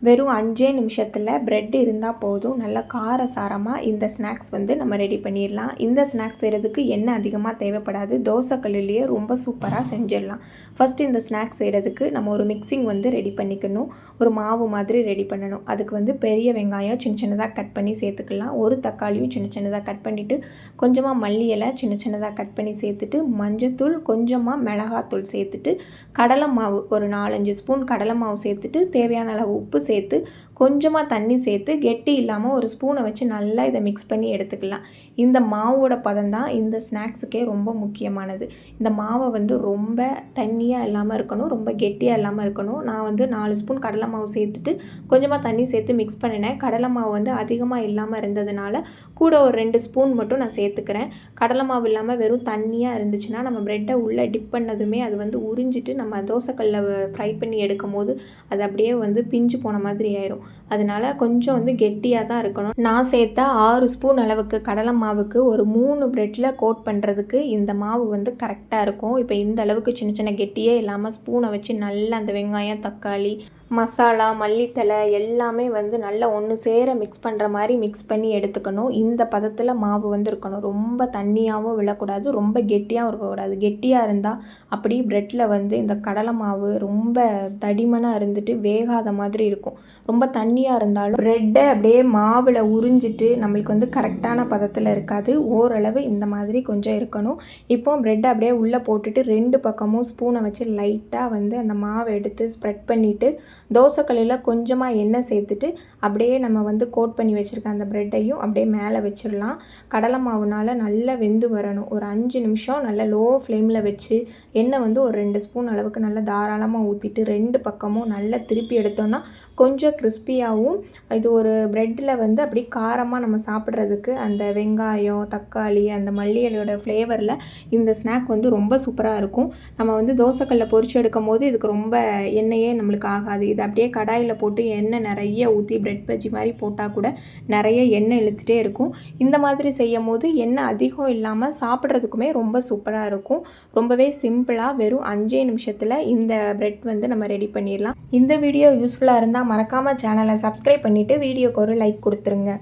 வெறும் 5 நிமிஷத்தில் பிரெட் இருந்தால் போதும். நல்லா காரசாரமாக இந்த ஸ்நாக்ஸ் வந்து நம்ம ரெடி பண்ணிடலாம். இந்த ஸ்நாக்ஸ் செய்கிறதுக்கு எண்ணெய் அதிகமாக தேவைப்படாது. தோசைக்கல்லுலேயே ரொம்ப சூப்பராக செஞ்சிடலாம். ஃபஸ்ட்டு இந்த ஸ்நாக்ஸ் செய்கிறதுக்கு நம்ம ஒரு மிக்சிங் வந்து ரெடி பண்ணிக்கணும். ஒரு மாவு மாதிரி ரெடி பண்ணணும். அதுக்கு வந்து பெரிய வெங்காயம் சின்ன சின்னதாக கட் பண்ணி சேர்த்துக்கலாம். ஒரு தக்காளியும் சின்ன சின்னதாக கட் பண்ணிவிட்டு கொஞ்சமாக மல்லி இலை சின்ன சின்னதாக கட் பண்ணி சேர்த்துட்டு மஞ்சத்தூள் கொஞ்சமாக மிளகாத்தூள் சேர்த்துட்டு கடலை மாவு ஒரு 4-5 ஸ்பூன் கடலை மாவு சேர்த்துட்டு தேவையான அளவு உப்பு சேர்த்து கொஞ்சமாக தண்ணி சேர்த்து கெட்டி இல்லாமல் ஒரு ஸ்பூனை வச்சு நல்லா இதை மிக்ஸ் பண்ணி எடுத்துக்கலாம். இந்த மாவோட பதம் தான் இந்த ஸ்நாக்ஸுக்கே ரொம்ப முக்கியமானது. இந்த மாவை வந்து ரொம்ப தண்ணியாக இல்லாமல் இருக்கணும், ரொம்ப கெட்டியாக இல்லாமல் இருக்கணும். நான் வந்து 4 ஸ்பூன் கடலை மாவு சேர்த்துட்டு கொஞ்சமாக தண்ணி சேர்த்து மிக்ஸ் பண்ணினேன். கடலை மாவு வந்து அதிகமாக இல்லாமல் இருந்ததுனால கூட ஒரு 2 ஸ்பூன் மட்டும் நான் சேர்த்துக்கிறேன். கடலை மாவு இல்லாமல் வெறும் தண்ணியாக இருந்துச்சுன்னா நம்ம ப்ரெட்டை உள்ளே டிப் பண்ணதுமே அது வந்து உறிஞ்சிட்டு நம்ம தோசைக்கல்லில் ஃப்ரை பண்ணி எடுக்கும் போது அது அப்படியே வந்து பிஞ்சு போன மாதிரி ஆயிரும். அதனால கொஞ்சம் வந்து கெட்டியாக தான் இருக்கணும். நான் சேர்த்த 6 ஸ்பூன் அளவுக்கு கடலை மாவுக்கு ஒரு 3 ப்ரெட்டில் கோட் பண்ணுறதுக்கு இந்த மாவு வந்து கரெக்டாக இருக்கும். இப்போ இந்த அளவுக்கு சின்ன சின்ன கெட்டியே இல்லாமல் ஸ்பூனை வச்சு நல்லா அந்த வெங்காயம் தக்காளி மசாலா மல்லித்தலை எல்லாமே வந்து நல்லா ஒன்று சேர மிக்ஸ் பண்ணுற மாதிரி மிக்ஸ் பண்ணி எடுத்துக்கணும். இந்த பதத்தில் மாவு வந்து இருக்கணும். ரொம்ப தண்ணியாகவும் விழக்கூடாது, ரொம்ப கெட்டியாகவும் இருக்கக்கூடாது. கெட்டியாக இருந்தால் அப்படி ப்ரெட்டில் வந்து இந்த கடலை மாவு ரொம்ப தடிமனாக இருந்துட்டு வேகாத மாதிரி இருக்கும். ரொம்ப தண்ணியாக இருந்தாலும் ப்ரெட்டை அப்படியே மாவில் உறிஞ்சிட்டு நம்மளுக்கு வந்து கரெக்டான பதத்தில் இருக்காது. ஓரளவு இந்த மாதிரி கொஞ்சம் இருக்கணும். இப்போ ப்ரெட்டை அப்படியே உள்ளே போட்டுட்டு 2 பக்கமும் ஸ்பூனை வச்சு லைட்டாக வந்து அந்த மாவை எடுத்து ஸ்ப்ரெட் பண்ணிவிட்டு தோசைக்கல்லில் கொஞ்சமாக எண்ணெய் சேர்த்துட்டு அப்படியே நம்ம வந்து கோட் பண்ணி வச்சுருக்க அந்த ப்ரெட்டையும் அப்படியே மேலே வச்சிடலாம். கடலை மாவுனால் நல்லா வெந்து வரணும். ஒரு 5 நிமிஷம் நல்லா லோ ஃப்ளேமில் வச்சு எண்ணெய் வந்து ஒரு 2 ஸ்பூன் அளவுக்கு நல்லா தாராளமாக ஊற்றிட்டு 2 பக்கமும் நல்லா திருப்பி எடுத்தோன்னா கொஞ்சம் கிறிஸ்பியாகவும் இது ஒரு ப்ரெட்டில் வந்து அப்படி காரமாக நம்ம சாப்பிட்றதுக்கு அந்த வெங்காயம் தக்காளி அந்த மல்லி இலையோட ஃப்ளேவரில் இந்த ஸ்நாக் வந்து ரொம்ப சூப்பராக இருக்கும். நம்ம வந்து தோசைக்கல்லில் பொரிச்சு எடுக்கும் போது இதுக்கு ரொம்ப எண்ணெயே நம்மளுக்கு ஆகாது. இது அப்படியே கடாயில் போட்டு எண்ணெய் நிறைய ஊற்றி ப்ரெட் பஜ்ஜி மாதிரி போட்டால் கூட நிறைய எண்ணெய் இழுத்துட்டே இருக்கும். இந்த மாதிரி செய்யும் போது எண்ணெய் அதிகம் இல்லாமல் சாப்பிட்றதுக்குமே ரொம்ப சூப்பராக இருக்கும். ரொம்பவே சிம்பிளாக வெறும் 5 நிமிஷத்தில் இந்த ப்ரெட் வந்து நம்ம ரெடி பண்ணிடலாம். இந்த வீடியோ யூஸ்ஃபுல்லாக இருந்தால் மறக்காமல் சேனலை சப்ஸ்கிரைப் பண்ணிவிட்டு வீடியோக்கு ஒரு லைக் கொடுத்துருங்க.